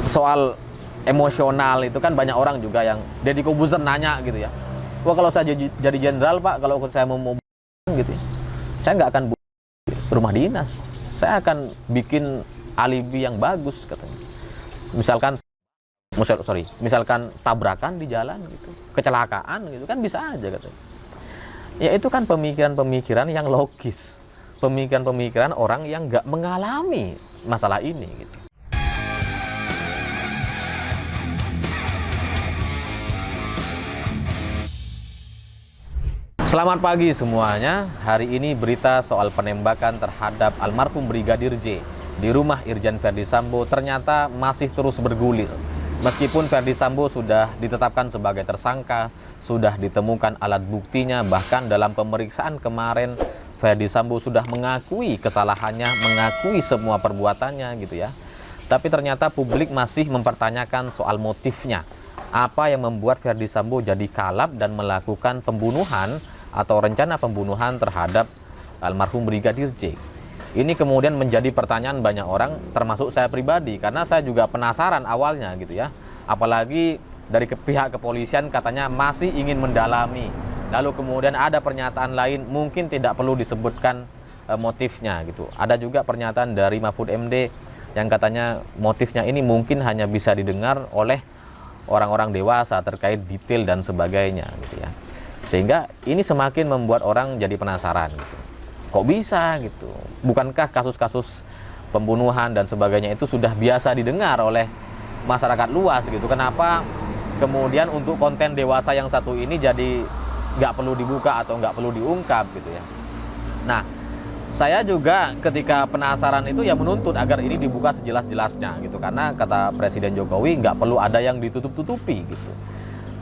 soal emosional itu kan banyak orang juga yang Deddy Corbuzier nanya gitu ya, wah kalau saya jadi jenderal Pak, kalau saya mau gitu ya, saya nggak akan rumah dinas, saya akan bikin alibi yang bagus katanya. Misalkan tabrakan di jalan gitu, kecelakaan gitu kan bisa aja katanya. Ya itu kan pemikiran-pemikiran yang logis, pemikiran-pemikiran orang yang nggak mengalami masalah ini gitu. Selamat pagi semuanya. Hari ini berita soal penembakan terhadap almarhum Brigadir J di rumah Irjen Verdi Sambo ternyata masih terus bergulir. Meskipun Verdi Sambo sudah ditetapkan sebagai tersangka, sudah ditemukan alat buktinya, bahkan dalam pemeriksaan kemarin Verdi Sambo sudah mengakui kesalahannya, mengakui semua perbuatannya gitu ya. Tapi ternyata publik masih mempertanyakan soal motifnya. Apa yang membuat Verdi Sambo jadi kalap dan melakukan pembunuhan atau rencana pembunuhan terhadap almarhum Brigadir J. Ini kemudian menjadi pertanyaan banyak orang, termasuk saya pribadi, karena saya juga penasaran awalnya gitu ya. Apalagi dari pihak kepolisian katanya masih ingin mendalami. Lalu kemudian ada pernyataan lain, mungkin tidak perlu disebutkan motifnya gitu. Ada juga pernyataan dari Mahfud MD yang katanya motifnya ini mungkin hanya bisa didengar oleh orang-orang dewasa terkait detail dan sebagainya gitu ya. Sehingga ini semakin membuat orang jadi penasaran gitu. Kok bisa gitu? Bukankah kasus-kasus pembunuhan dan sebagainya itu sudah biasa didengar oleh masyarakat luas gitu? Kenapa kemudian untuk konten dewasa yang satu ini jadi nggak perlu dibuka atau nggak perlu diungkap gitu ya? Nah, saya juga ketika penasaran itu ya menuntut agar ini dibuka sejelas-jelasnya gitu. Karena kata Presiden Jokowi nggak perlu ada yang ditutup-tutupi gitu.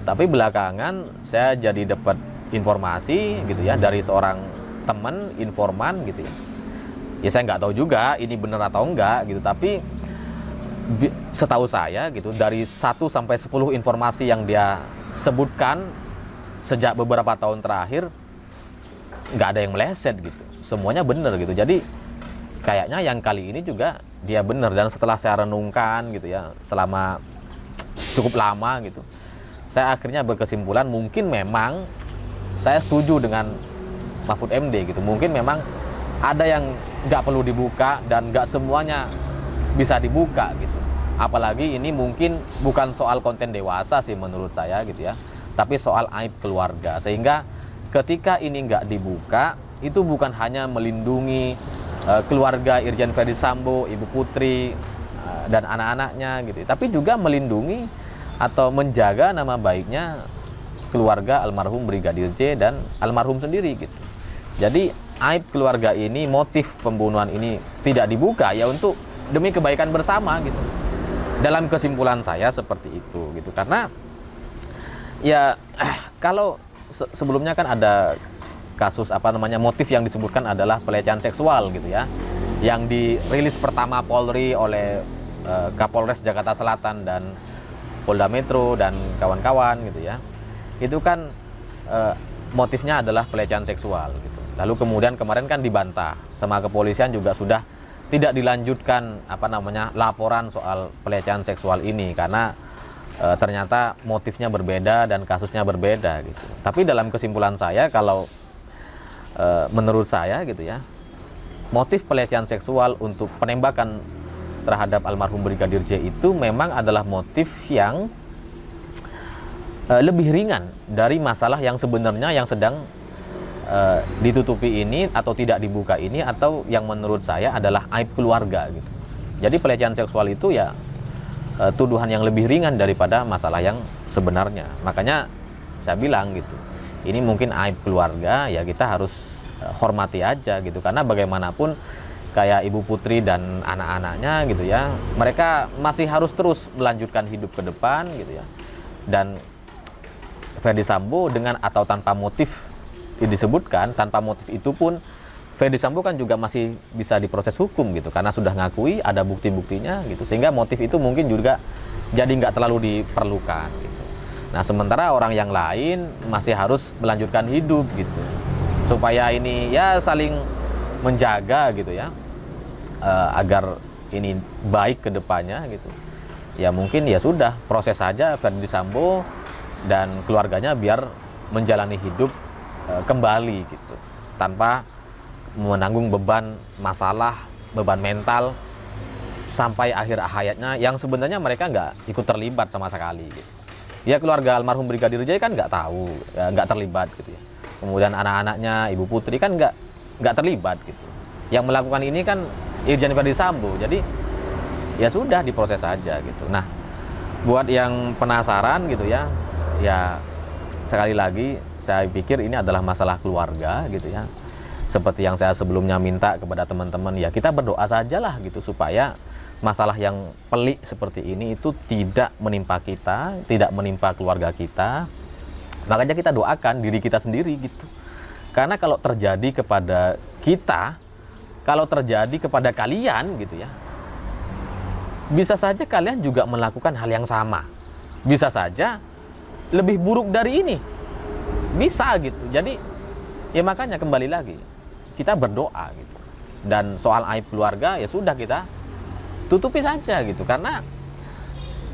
Tapi belakangan saya jadi dapat informasi gitu ya dari seorang teman informan gitu ya. Ya saya nggak tahu juga ini benar atau enggak gitu, tapi setahu saya gitu dari 1 sampai 10 informasi yang dia sebutkan sejak beberapa tahun terakhir nggak ada yang meleset gitu. Semuanya benar gitu. Jadi kayaknya yang kali ini juga dia benar, dan setelah saya renungkan gitu ya selama cukup lama gitu, saya akhirnya berkesimpulan mungkin memang saya setuju dengan Mahfud MD gitu. Mungkin memang ada yang nggak perlu dibuka dan nggak semuanya bisa dibuka gitu. Apalagi ini mungkin bukan soal konten dewasa sih menurut saya gitu ya, tapi soal aib keluarga. Sehingga ketika ini nggak dibuka, itu bukan hanya melindungi keluarga Irjen Verdi Sambo, Ibu Putri, dan anak-anaknya gitu, tapi juga melindungi atau menjaga nama baiknya keluarga almarhum Brigadir J dan almarhum sendiri gitu. Jadi aib keluarga ini, motif pembunuhan ini tidak dibuka ya untuk demi kebaikan bersama gitu. Dalam kesimpulan saya seperti itu gitu. Karena ya kalau sebelumnya kan ada kasus motif yang disebutkan adalah pelecehan seksual gitu ya, yang dirilis pertama Polri oleh Kapolres Jakarta Selatan dan Polda Metro dan kawan-kawan gitu ya. Itu kan motifnya adalah pelecehan seksual gitu. Lalu kemudian kemarin kan dibantah sama kepolisian, juga sudah tidak dilanjutkan laporan soal pelecehan seksual ini karena ternyata motifnya berbeda dan kasusnya berbeda gitu. Tapi dalam kesimpulan saya, kalau menurut saya gitu ya, motif pelecehan seksual untuk penembakan terhadap almarhum Brigadir J itu memang adalah motif yang lebih ringan dari masalah yang sebenarnya yang sedang ditutupi ini atau tidak dibuka ini, atau yang menurut saya adalah aib keluarga gitu. Jadi pelecehan seksual itu ya tuduhan yang lebih ringan daripada masalah yang sebenarnya. Makanya saya bilang gitu, ini mungkin aib keluarga, ya kita harus hormati aja gitu. Karena bagaimanapun kayak Ibu Putri dan anak-anaknya gitu ya, mereka masih harus terus melanjutkan hidup ke depan gitu ya. Dan Verdi Sambo dengan atau tanpa motif disebutkan, tanpa motif itu pun Verdi Sambo kan juga masih bisa diproses hukum gitu, karena sudah ngakui, ada bukti-buktinya gitu, sehingga motif itu mungkin juga jadi nggak terlalu diperlukan gitu. Nah sementara orang yang lain masih harus melanjutkan hidup gitu, supaya ini ya saling menjaga gitu ya, agar ini baik ke depannya gitu. ya mungkin ya sudah, proses saja Ferdi Sambo dan keluarganya biar menjalani hidup kembali gitu, tanpa menanggung beban masalah, beban mental sampai akhir hayatnya yang sebenarnya mereka nggak ikut terlibat sama sekali gitu. Ya keluarga almarhum Brigadir J kan nggak tahu, ya, nggak terlibat gitu ya. Kemudian anak-anaknya, Ibu Putri kan nggak terlibat gitu. Yang melakukan ini kan Irjen Ferdi Sambo, jadi ya sudah diproses saja gitu. Nah, buat yang penasaran gitu ya, ya sekali lagi saya pikir ini adalah masalah keluarga gitu ya. Seperti yang saya sebelumnya minta kepada teman-teman, ya kita berdoa sajalah gitu supaya masalah yang pelik seperti ini itu tidak menimpa kita, tidak menimpa keluarga kita. Makanya kita doakan diri kita sendiri gitu. Karena kalau terjadi kepada kita, kalau terjadi kepada kalian gitu ya, bisa saja kalian juga melakukan hal yang sama. Bisa saja lebih buruk dari ini. Bisa gitu. Jadi ya makanya kembali lagi kita berdoa gitu. Dan soal aib keluarga ya sudah kita tutupi saja gitu. Karena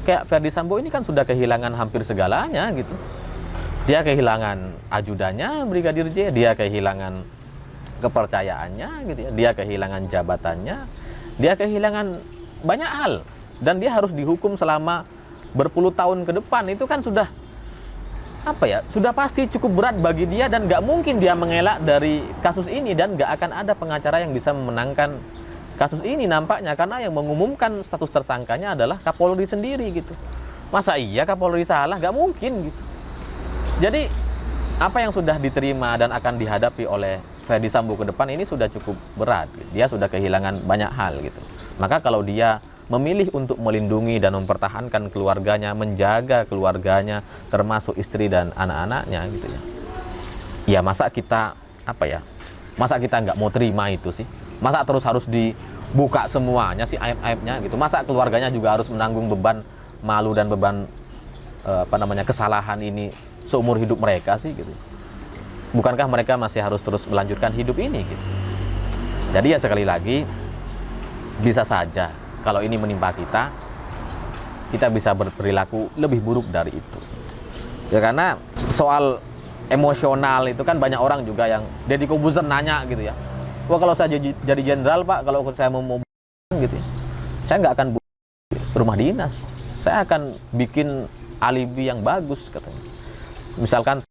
kayak Ferdi Sambo ini kan sudah kehilangan hampir segalanya gitu. Dia kehilangan ajudannya Brigadir J, dia kehilangan kepercayaannya gitu ya. Dia kehilangan jabatannya, dia kehilangan banyak hal, dan dia harus dihukum selama berpuluh tahun ke depan. Itu kan sudah apa ya, sudah pasti cukup berat bagi dia, dan nggak mungkin dia mengelak dari kasus ini, dan nggak akan ada pengacara yang bisa memenangkan kasus ini nampaknya, karena yang mengumumkan status tersangkanya adalah Kapolri sendiri gitu. Masa iya Kapolri salah? Nggak mungkin gitu. Jadi apa yang sudah diterima dan akan dihadapi oleh Ferdi Sambo ke depan ini sudah cukup berat gitu. Dia sudah kehilangan banyak hal gitu. Maka kalau dia memilih untuk melindungi dan mempertahankan keluarganya, menjaga keluarganya, termasuk istri dan anak-anaknya gitu ya. Ya masa kita apa ya? Masa kita nggak mau terima itu sih? Masa terus harus dibuka semuanya sih aib-aibnya gitu? Masa keluarganya juga harus menanggung beban malu dan beban kesalahan ini seumur hidup mereka sih gitu? Bukankah mereka masih harus terus melanjutkan hidup ini gitu? Jadi ya sekali lagi, bisa saja kalau ini menimpa kita, kita bisa berperilaku lebih buruk dari itu. Ya karena soal emosional itu kan banyak orang juga yang Deddy Corbuzier nanya gitu ya. Wah kalau saya jadi jenderal Pak, kalau saya mau gitu ya, saya nggak akan rumah dinas. Saya akan bikin alibi yang bagus katanya. Misalkan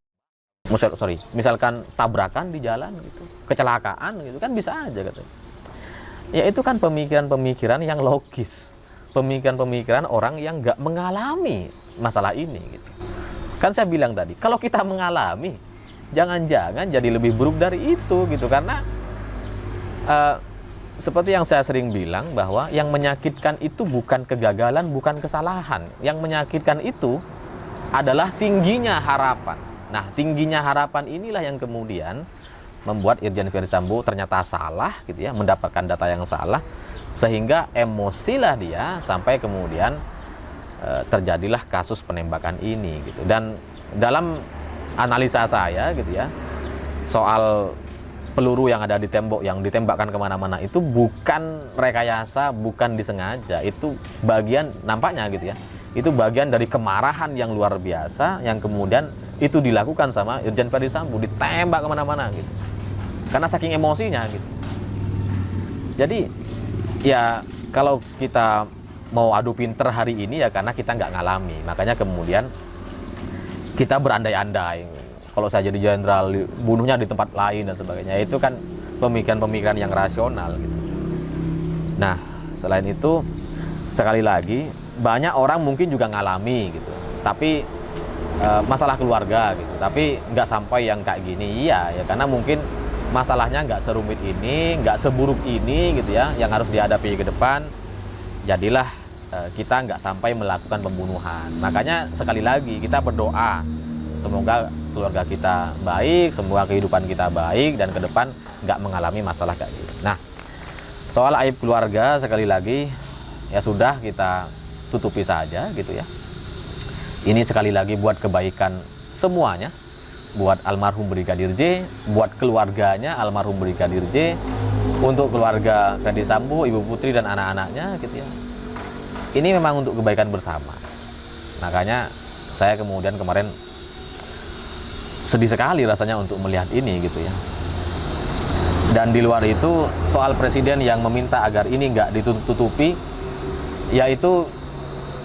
tabrakan di jalan gitu, kecelakaan gitu kan bisa aja katanya. Ya itu kan pemikiran-pemikiran yang logis, pemikiran-pemikiran orang yang nggak mengalami masalah ini gitu. Kan saya bilang tadi, kalau kita mengalami, jangan-jangan jadi lebih buruk dari itu gitu. Karena seperti yang saya sering bilang, bahwa yang menyakitkan itu bukan kegagalan, bukan kesalahan. Yang menyakitkan itu adalah tingginya harapan. Nah, tingginya harapan inilah yang kemudian membuat Irjen Ferdi Sambo ternyata salah gitu ya, mendapatkan data yang salah, sehingga emosilah dia sampai kemudian terjadilah kasus penembakan ini gitu. Dan dalam analisa saya gitu ya, soal peluru yang ada di tembok yang ditembakkan kemana-mana itu bukan rekayasa, bukan disengaja. Itu bagian, nampaknya gitu ya, itu bagian dari kemarahan yang luar biasa yang kemudian itu dilakukan sama Irjen Ferdi Sambo, ditembak kemana-mana gitu, karena saking emosinya gitu. Jadi ya kalau kita mau adu pinter hari ini ya karena kita nggak ngalami, makanya kemudian kita berandai-andai. Kalau saya jadi jenderal, bunuhnya di tempat lain dan sebagainya, itu kan pemikiran-pemikiran yang rasional gitu. Nah, selain itu, sekali lagi, banyak orang mungkin juga ngalami gitu, tapi masalah keluarga gitu, tapi nggak sampai yang kayak gini. Iya ya, karena mungkin masalahnya nggak serumit ini, nggak seburuk ini gitu ya, yang harus dihadapi ke depan. Jadilah kita nggak sampai melakukan pembunuhan. Makanya sekali lagi kita berdoa, semoga keluarga kita baik, semoga kehidupan kita baik, dan ke depan nggak mengalami masalah kayak gitu. Nah, soal aib keluarga sekali lagi ya sudah kita tutupi saja gitu ya. Ini sekali lagi buat kebaikan semuanya, buat almarhum Brigadir J, buat keluarganya almarhum Brigadir J, untuk keluarga Ferdi Sambo, Ibu Putri dan anak-anaknya gitu ya. ini memang untuk kebaikan bersama. Makanya saya kemudian kemarin sedih sekali rasanya untuk melihat ini gitu ya. Dan di luar itu soal presiden yang meminta agar ini nggak ditutupi, yaitu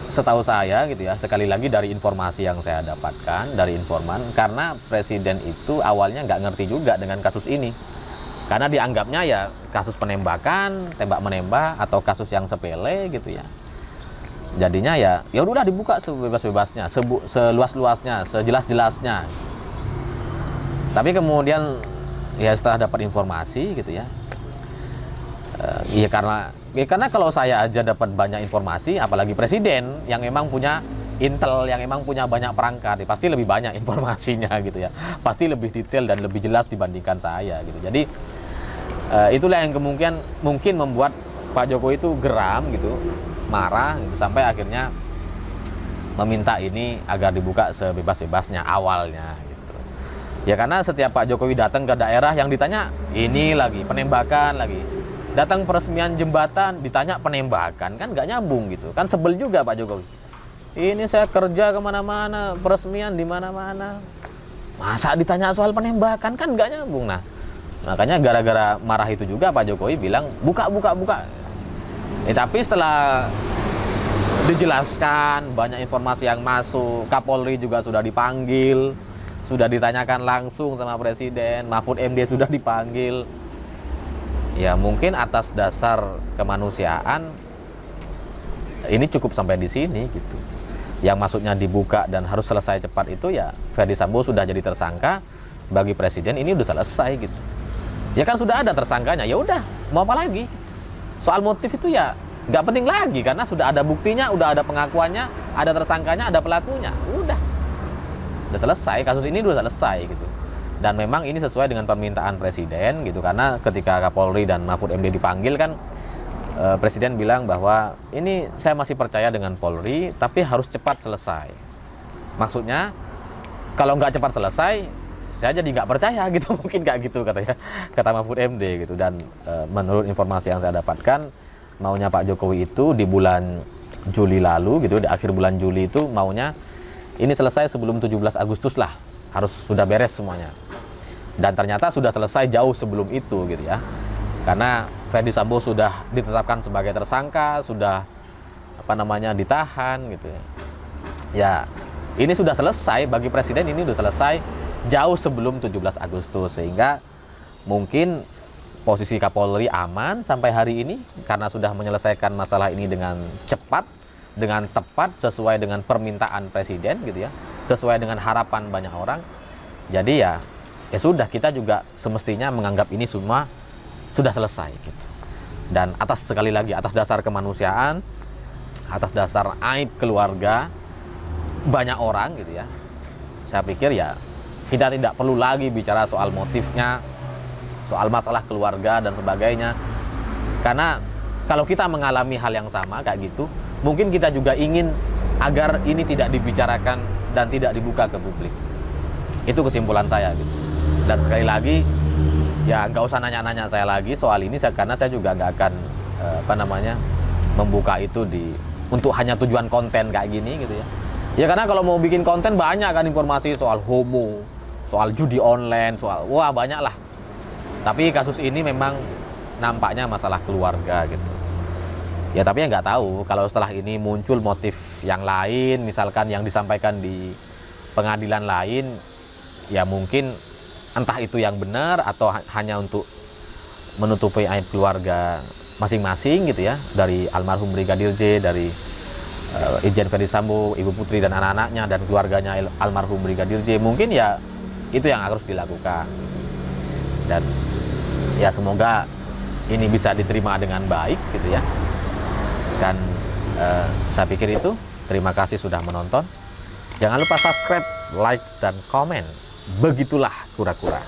setahu saya gitu ya, sekali lagi dari informasi yang saya dapatkan dari informan, karena presiden itu awalnya nggak ngerti juga dengan kasus ini, karena dianggapnya ya kasus penembakan, tembak menembak atau kasus yang sepele gitu ya. Jadinya ya udah dibuka sebebas-bebasnya, seluas-luasnya, sejelas-jelasnya. Tapi kemudian ya setelah dapat informasi gitu ya, karena kalau saya aja dapat banyak informasi, apalagi presiden yang emang punya intel, yang emang punya banyak perangkat, pasti lebih banyak informasinya gitu ya, pasti lebih detail dan lebih jelas dibandingkan saya gitu. Jadi itulah yang kemungkinan mungkin membuat Pak Jokowi itu geram gitu, marah gitu, sampai akhirnya meminta ini agar dibuka sebebas-bebasnya awalnya gitu. Ya karena setiap Pak Jokowi datang ke daerah yang ditanya ini lagi penembakan lagi, datang peresmian jembatan ditanya penembakan, kan nggak nyambung gitu kan, sebel juga Pak Jokowi. Ini saya kerja kemana-mana, peresmian di mana-mana, masa ditanya soal penembakan, kan nggak nyambung. Nah makanya gara-gara marah itu juga Pak Jokowi bilang buka. Tapi setelah dijelaskan, banyak informasi yang masuk, Kapolri juga sudah dipanggil, sudah ditanyakan langsung sama presiden, Mahfud MD sudah dipanggil. Ya mungkin atas dasar kemanusiaan ini cukup sampai di sini gitu. Yang maksudnya dibuka dan harus selesai cepat itu ya Ferdy Sambo sudah jadi tersangka, bagi presiden ini udah selesai gitu. Ya kan sudah ada tersangkanya, ya udah mau apa lagi? Soal motif itu ya nggak penting lagi karena sudah ada buktinya, udah ada pengakuannya, ada tersangkanya, ada pelakunya, udah selesai, kasus ini udah selesai gitu. Dan memang ini sesuai dengan permintaan presiden gitu, karena ketika Kapolri dan Mahfud MD dipanggil kan presiden bilang bahwa ini saya masih percaya dengan Polri tapi harus cepat selesai. Maksudnya kalau nggak cepat selesai saya jadi nggak percaya gitu, mungkin kayak gitu kata Mahfud MD gitu. Dan menurut informasi yang saya dapatkan, maunya Pak Jokowi itu di bulan Juli lalu gitu, di akhir bulan Juli itu maunya ini selesai sebelum 17 Agustus lah, harus sudah beres semuanya. Dan ternyata sudah selesai jauh sebelum itu gitu ya. Karena Ferdy Sambo sudah ditetapkan sebagai tersangka, sudah ditahan gitu ya. Ya, ini sudah selesai bagi presiden, ini sudah selesai jauh sebelum 17 Agustus, sehingga mungkin posisi Kapolri aman sampai hari ini karena sudah menyelesaikan masalah ini dengan cepat, dengan tepat, sesuai dengan permintaan presiden gitu ya, sesuai dengan harapan banyak orang. Jadi ya sudah, kita juga semestinya menganggap ini semua sudah selesai gitu. Dan sekali lagi atas dasar kemanusiaan, atas dasar aib keluarga banyak orang gitu ya, saya pikir ya kita tidak perlu lagi bicara soal motifnya, soal masalah keluarga dan sebagainya. Karena kalau kita mengalami hal yang sama kayak gitu, mungkin kita juga ingin agar ini tidak dibicarakan dan tidak dibuka ke publik. Itu kesimpulan saya gitu. Dan sekali lagi ya nggak usah nanya-nanya saya lagi soal ini, karena saya juga nggak akan membuka itu untuk hanya tujuan konten kayak gini gitu ya. Ya karena kalau mau bikin konten banyak kan informasi soal homo, soal judi online, soal banyak lah. Tapi kasus ini memang nampaknya masalah keluarga gitu. Ya tapi ya nggak tahu kalau setelah ini muncul motif yang lain, misalkan yang disampaikan di pengadilan lain, ya mungkin entah itu yang benar atau hanya untuk menutupi aib keluarga masing-masing gitu ya, dari almarhum Brigadir J, dari Irjen Ferdy Sambo, Ibu Putri dan anak-anaknya dan keluarganya almarhum Brigadir J. Mungkin ya itu yang harus dilakukan. Dan ya semoga ini bisa diterima dengan baik gitu ya. Dan saya pikir itu. Terima kasih sudah menonton. Jangan lupa subscribe, like, dan komen. Begitulah kura-kura.